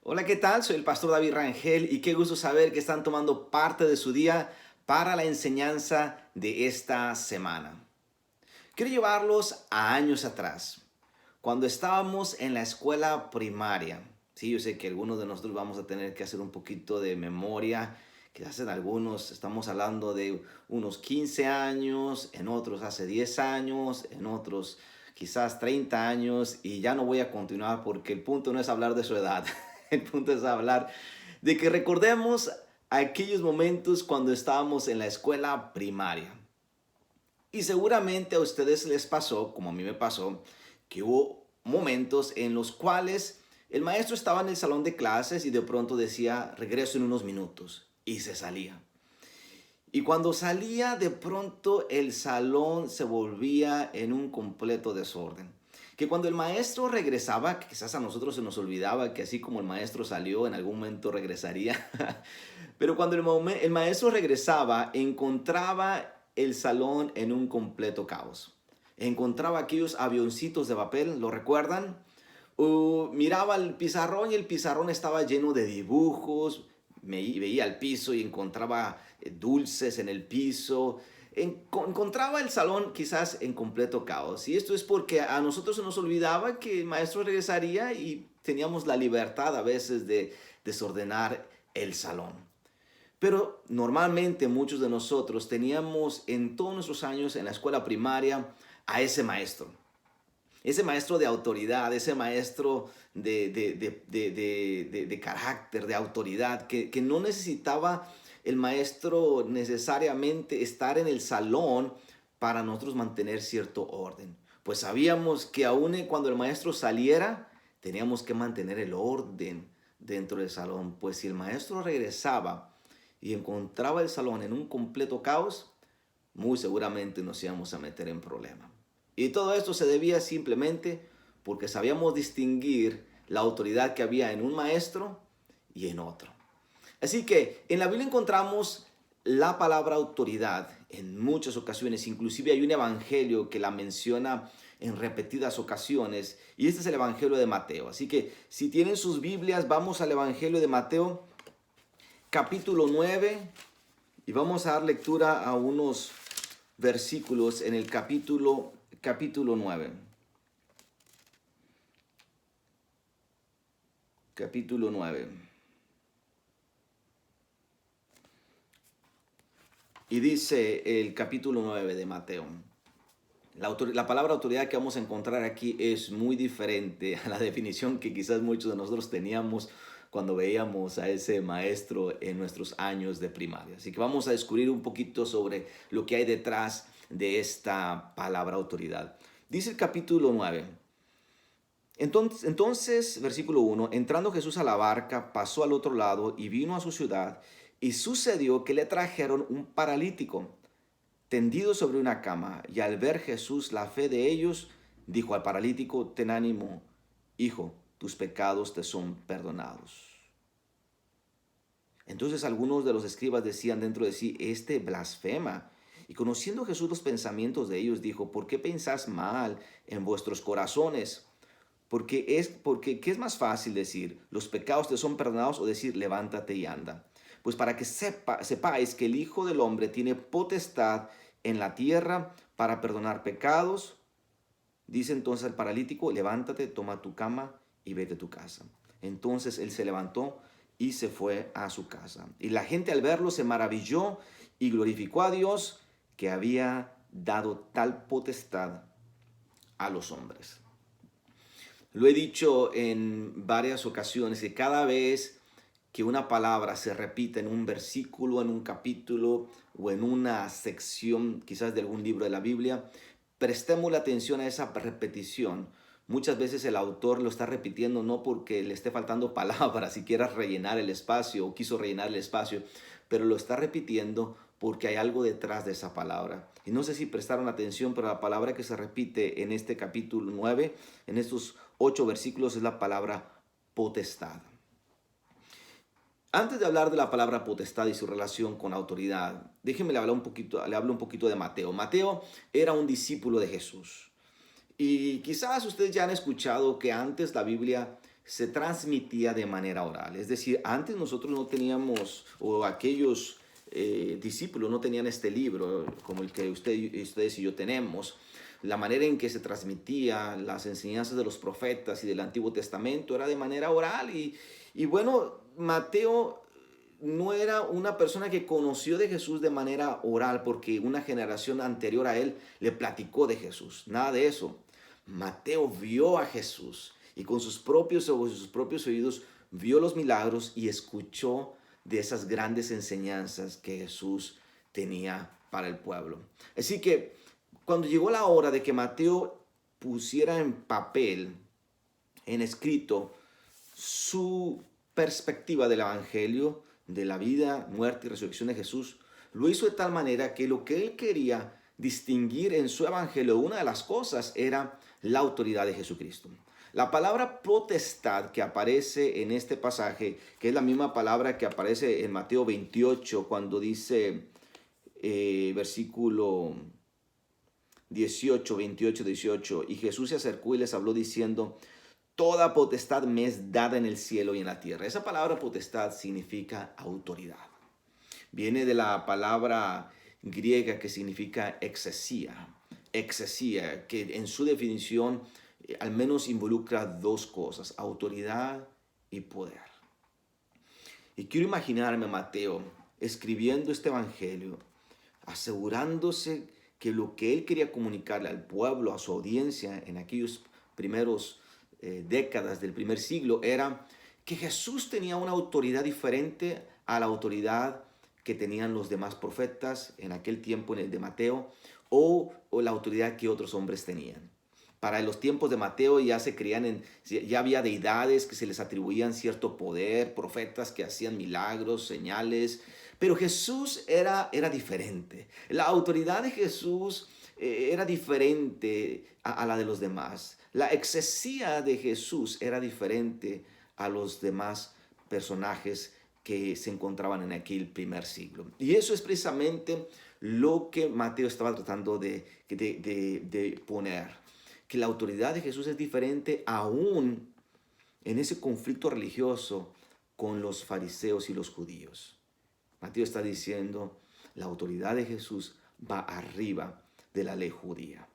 Hola, ¿qué tal? Soy el pastor David Rangel y qué gusto saber que están tomando parte de su día para la enseñanza de esta semana. Quiero llevarlos a años atrás, cuando estábamos en la escuela primaria. Sí, yo sé que algunos de nosotros vamos a tener que hacer un poquito de memoria. Quizás en algunos estamos hablando de unos 15 años, en otros hace 10 años, en otros quizás 30 años y ya no voy a continuar porque el punto no es hablar de su edad. El punto es hablar de que recordemos aquellos momentos cuando estábamos en la escuela primaria. Y seguramente a ustedes les pasó, como a mí me pasó, que hubo momentos en los cuales el maestro estaba en el salón de clases y de pronto decía, regreso en unos minutos, y se salía. Y cuando salía, de pronto el salón se volvía en un completo desorden. Que cuando el maestro regresaba, que quizás a nosotros se nos olvidaba que así como el maestro salió, en algún momento regresaría. Pero cuando el maestro regresaba, encontraba el salón en un completo caos. Encontraba aquellos avioncitos de papel, ¿lo recuerdan? Miraba el pizarrón y el pizarrón estaba lleno de dibujos. Veía el piso y encontraba dulces en el piso. Encontraba el salón quizás en completo caos. Y esto es porque a nosotros se nos olvidaba que el maestro regresaría y teníamos la libertad a veces de desordenar el salón. Pero normalmente muchos de nosotros teníamos en todos nuestros años en la escuela primaria a ese maestro de autoridad, ese maestro de carácter, de autoridad, que no necesitaba el maestro necesariamente estar en el salón para nosotros mantener cierto orden. Pues sabíamos que aun cuando el maestro saliera, teníamos que mantener el orden dentro del salón. Pues si el maestro regresaba y encontraba el salón en un completo caos, muy seguramente nos íbamos a meter en problemas. Y todo esto se debía simplemente porque sabíamos distinguir la autoridad que había en un maestro y en otro. Así que en la Biblia encontramos la palabra autoridad en muchas ocasiones. Inclusive hay un evangelio que la menciona en repetidas ocasiones. Y este es el evangelio de Mateo. Así que si tienen sus Biblias, vamos al evangelio de Mateo, capítulo 9. Y vamos a dar lectura a unos versículos en el capítulo 9. Capítulo 9. Y dice el capítulo 9 de Mateo. La palabra autoridad que vamos a encontrar aquí es muy diferente a la definición que quizás muchos de nosotros teníamos cuando veíamos a ese maestro en nuestros años de primaria. Así que vamos a descubrir un poquito sobre lo que hay detrás de esta palabra autoridad. Dice el capítulo 9. Entonces, versículo 1, entrando Jesús a la barca, pasó al otro lado y vino a su ciudad, y sucedió que le trajeron un paralítico tendido sobre una cama, y al ver Jesús la fe de ellos, dijo al paralítico, ten ánimo, hijo, tus pecados te son perdonados. Entonces algunos de los escribas decían dentro de sí, este blasfema. Y conociendo Jesús los pensamientos de ellos, dijo, ¿por qué pensás mal en vuestros corazones? Porque ¿qué es más fácil decir, los pecados te son perdonados, o decir, levántate y anda? Pues para que sepáis que el Hijo del Hombre tiene potestad en la tierra para perdonar pecados. Dice entonces al paralítico, levántate, toma tu cama y vete a tu casa. Entonces él se levantó y se fue a su casa. Y la gente al verlo se maravilló y glorificó a Dios que había dado tal potestad a los hombres. Lo he dicho en varias ocasiones que cada vez que una palabra se repite en un versículo, en un capítulo o en una sección quizás de algún libro de la Biblia, prestemos la atención a esa repetición. Muchas veces el autor lo está repitiendo no porque le esté faltando palabras y quiera rellenar el espacio o quiso rellenar el espacio, pero lo está repitiendo porque hay algo detrás de esa palabra. Y no sé si prestaron atención, pero la palabra que se repite en este capítulo 9, en estos 8 versículos, es la palabra potestad. Antes de hablar de la palabra potestad y su relación con autoridad, déjenme le hablo un poquito de Mateo. Mateo era un discípulo de Jesús. Y quizás ustedes ya han escuchado que antes la Biblia se transmitía de manera oral. Es decir, antes nosotros no teníamos, o aquellos discípulos no tenían este libro como el que ustedes y yo tenemos. La manera en que se transmitía las enseñanzas de los profetas y del Antiguo Testamento era de manera oral. Y bueno, Mateo no era una persona que conoció de Jesús de manera oral porque una generación anterior a él le platicó de Jesús. Nada de eso. Mateo vio a Jesús y con sus propios ojos y sus propios oídos vio los milagros y escuchó de esas grandes enseñanzas que Jesús tenía para el pueblo. Así que cuando llegó la hora de que Mateo pusiera en papel, en escrito, su perspectiva del Evangelio, de la vida, muerte y resurrección de Jesús, lo hizo de tal manera que lo que él quería distinguir en su Evangelio, una de las cosas era la autoridad de Jesucristo. La palabra potestad que aparece en este pasaje, que es la misma palabra que aparece en Mateo 28, cuando dice, versículo 18, 28, 18, y Jesús se acercó y les habló diciendo, toda potestad me es dada en el cielo y en la tierra. Esa palabra potestad significa autoridad. Viene de la palabra griega que significa exesía. Exesía, que en su definición al menos involucra dos cosas, autoridad y poder. Y quiero imaginarme a Mateo escribiendo este evangelio, asegurándose que lo que él quería comunicarle al pueblo, a su audiencia en aquellos primeros décadas del primer siglo, era que Jesús tenía una autoridad diferente a la autoridad que tenían los demás profetas en aquel tiempo, en el de Mateo, o la autoridad que otros hombres tenían. Para los tiempos de Mateo ya había deidades que se les atribuían cierto poder, profetas que hacían milagros, señales, pero Jesús era diferente. La autoridad de Jesús era diferente a la de los demás. La exesía de Jesús era diferente a los demás personajes que se encontraban en aquel primer siglo. Y eso es precisamente lo que Mateo estaba tratando de poner, que la autoridad de Jesús es diferente aún en ese conflicto religioso con los fariseos y los judíos. Mateo está diciendo, la autoridad de Jesús va arriba de la ley judía,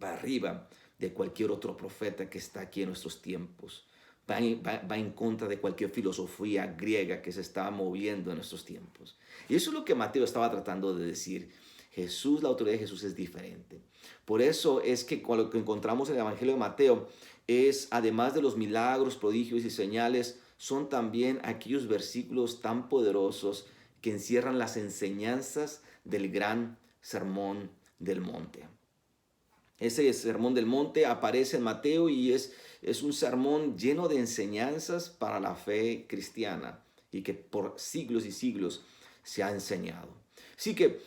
va arriba de cualquier otro profeta que está aquí en nuestros tiempos, va en contra de cualquier filosofía griega que se estaba moviendo en nuestros tiempos. Y eso es lo que Mateo estaba tratando de decir. Jesús, la autoridad de Jesús es diferente. Por eso es que lo que encontramos en el Evangelio de Mateo es, además de los milagros, prodigios y señales, son también aquellos versículos tan poderosos que encierran las enseñanzas del gran sermón del monte. Ese sermón del monte aparece en Mateo y es un sermón lleno de enseñanzas para la fe cristiana y que por siglos y siglos se ha enseñado. Así que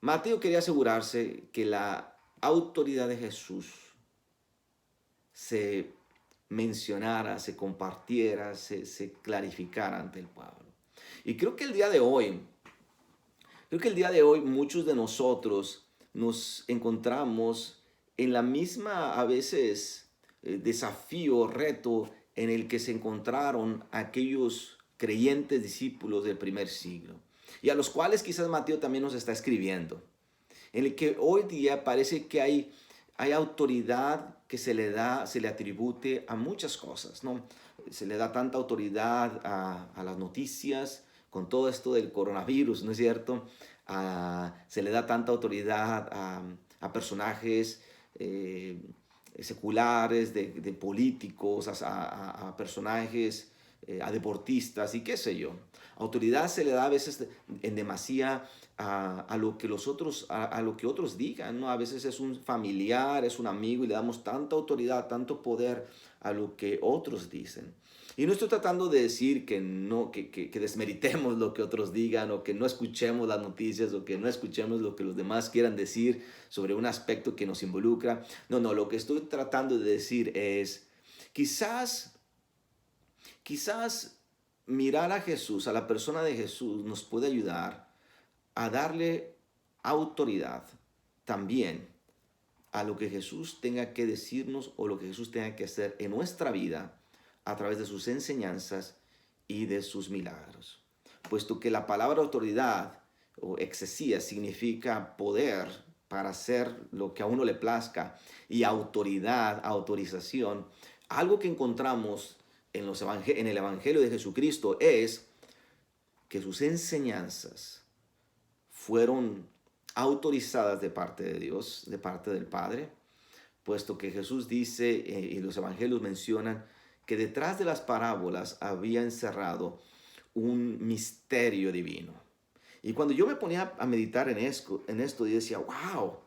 Mateo quería asegurarse que la autoridad de Jesús se mencionara, se compartiera, se clarificara ante el pueblo. Y creo que el día de hoy muchos de nosotros nos encontramos en la misma, a veces, desafío, reto en el que se encontraron aquellos creyentes discípulos del primer siglo, y a los cuales quizás Mateo también nos está escribiendo, en el que hoy día parece que hay autoridad que se le atribute a muchas cosas, ¿no? Se le da tanta autoridad a las noticias, con todo esto del coronavirus, ¿no es cierto? Se le da tanta autoridad a personajes seculares, de políticos, a personajes, a deportistas y qué sé yo. Autoridad se le da a veces en demasía a lo que otros digan, ¿no? A veces es un familiar, es un amigo y le damos tanta autoridad, tanto poder a lo que otros dicen. Y no estoy tratando de decir que desmeritemos lo que otros digan, o que no escuchemos las noticias, o que no escuchemos lo que los demás quieran decir sobre un aspecto que nos involucra. No, lo que estoy tratando de decir es, quizás mirar a Jesús, a la persona de Jesús, nos puede ayudar a darle autoridad también a lo que Jesús tenga que decirnos o lo que Jesús tenga que hacer en nuestra vida a través de sus enseñanzas y de sus milagros. Puesto que la palabra autoridad o exesía significa poder para hacer lo que a uno le plazca, y autoridad, autorización, algo que encontramos en el Evangelio de Jesucristo es que sus enseñanzas fueron autorizadas de parte de Dios, de parte del Padre, puesto que Jesús dice, y los evangelios mencionan, que detrás de las parábolas había encerrado un misterio divino. Y cuando yo me ponía a meditar en esto, yo decía, wow,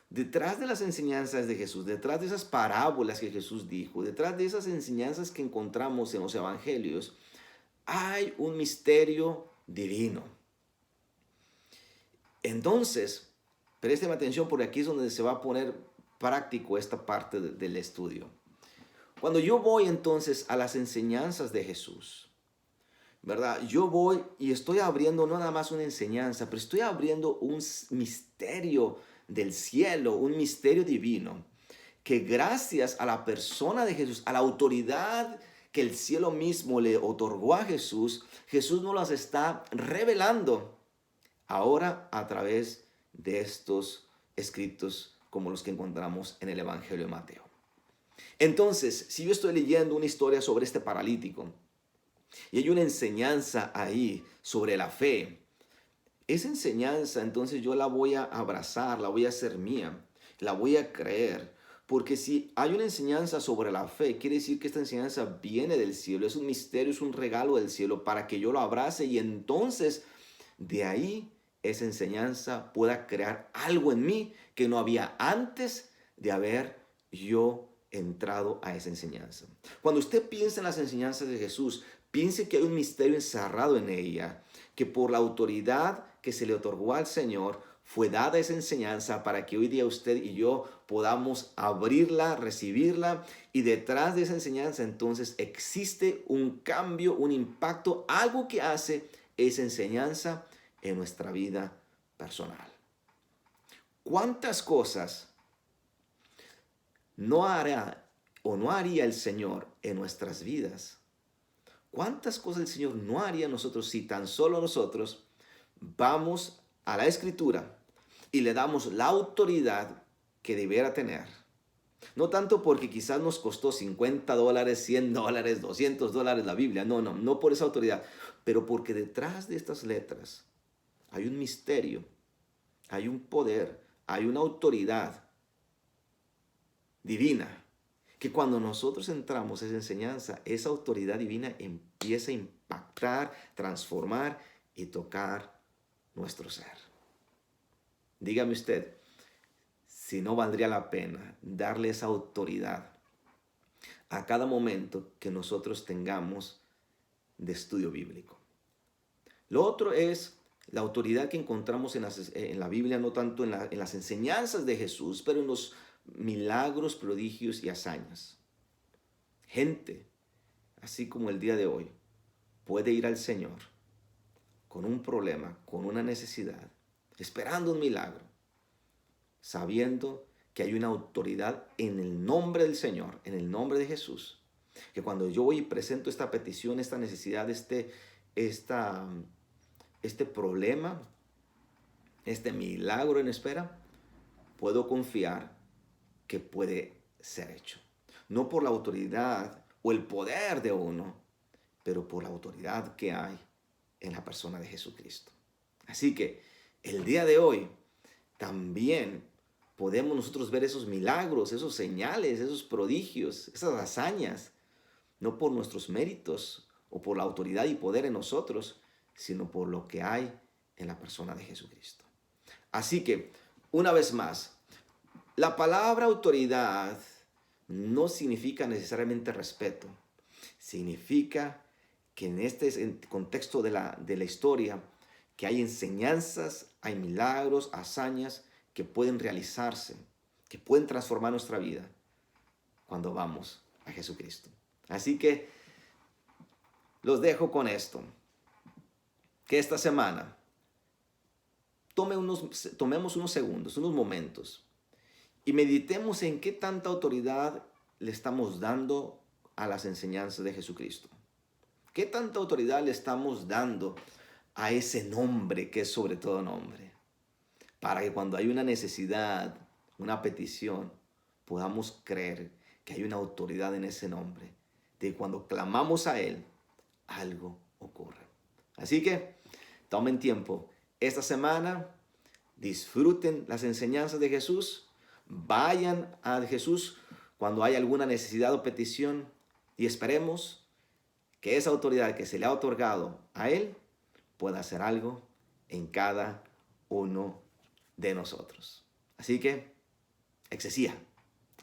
detrás de las enseñanzas de Jesús, detrás de esas parábolas que Jesús dijo, detrás de esas enseñanzas que encontramos en los evangelios, hay un misterio divino. Entonces, presten atención porque aquí es donde se va a poner práctico esta parte del estudio. Cuando yo voy entonces a las enseñanzas de Jesús, ¿verdad? Yo voy y estoy abriendo no nada más una enseñanza, pero estoy abriendo un misterio del cielo, un misterio divino, que gracias a la persona de Jesús, a la autoridad que el cielo mismo le otorgó a Jesús, Jesús nos las está revelando ahora a través de estos escritos como los que encontramos en el Evangelio de Mateo. Entonces, si yo estoy leyendo una historia sobre este paralítico y hay una enseñanza ahí sobre la fe, esa enseñanza entonces yo la voy a abrazar, la voy a hacer mía, la voy a creer. Porque si hay una enseñanza sobre la fe, quiere decir que esta enseñanza viene del cielo, es un misterio, es un regalo del cielo para que yo lo abrace y entonces de ahí esa enseñanza pueda crear algo en mí que no había antes de haber yo entrado a esa enseñanza. Cuando usted piensa en las enseñanzas de Jesús, piense que hay un misterio encerrado en ella, que por la autoridad que se le otorgó al Señor, fue dada esa enseñanza para que hoy día usted y yo podamos abrirla, recibirla, y detrás de esa enseñanza entonces existe un cambio, un impacto, algo que hace esa enseñanza en nuestra vida personal. ¿Cuántas cosas no hará o no haría el Señor en nuestras vidas? ¿Cuántas cosas el Señor no haría en nosotros si tan solo nosotros vamos a la Escritura y le damos la autoridad que debiera tener? No tanto porque quizás nos costó $50, $100, $200 la Biblia, no por esa autoridad, pero porque detrás de estas letras hay un misterio, hay un poder, hay una autoridad divina, que cuando nosotros entramos a esa enseñanza, esa autoridad divina empieza a impactar, transformar y tocar nuestro ser. Dígame usted, si no valdría la pena darle esa autoridad a cada momento que nosotros tengamos de estudio bíblico. Lo otro es la autoridad que encontramos en la Biblia, no tanto en las enseñanzas de Jesús, pero en los milagros, prodigios y hazañas. Gente, así como el día de hoy, puede ir al Señor con un problema, con una necesidad, esperando un milagro, sabiendo que hay una autoridad en el nombre del Señor, en el nombre de Jesús, que cuando yo voy y presento esta petición, esta necesidad, este problema, este milagro en espera, puedo confiar que puede ser hecho. No por la autoridad o el poder de uno, pero por la autoridad que hay en la persona de Jesucristo. Así que el día de hoy también podemos nosotros ver esos milagros, esos señales, esos prodigios, esas hazañas, no por nuestros méritos o por la autoridad y poder en nosotros, sino por lo que hay en la persona de Jesucristo. Así que, una vez más, la palabra autoridad no significa necesariamente respeto. Significa que en este contexto de la historia, que hay enseñanzas, hay milagros, hazañas que pueden realizarse, que pueden transformar nuestra vida cuando vamos a Jesucristo. Así que los dejo con esto. Que esta semana tomemos unos segundos, unos momentos y meditemos en qué tanta autoridad le estamos dando a las enseñanzas de Jesucristo? ¿Qué tanta autoridad le estamos dando a ese nombre que es sobre todo nombre? Para que cuando hay una necesidad, una petición, podamos creer que hay una autoridad en ese nombre. De que cuando clamamos a Él, algo ocurre. Así que tomen tiempo esta semana, disfruten las enseñanzas de Jesús, vayan a Jesús cuando hay alguna necesidad o petición y esperemos que esa autoridad que se le ha otorgado a Él pueda hacer algo en cada uno de nosotros. Así que, exesía,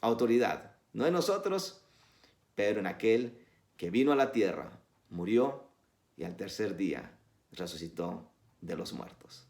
autoridad, no en nosotros, pero en aquel que vino a la tierra, murió y al tercer día resucitó de los muertos.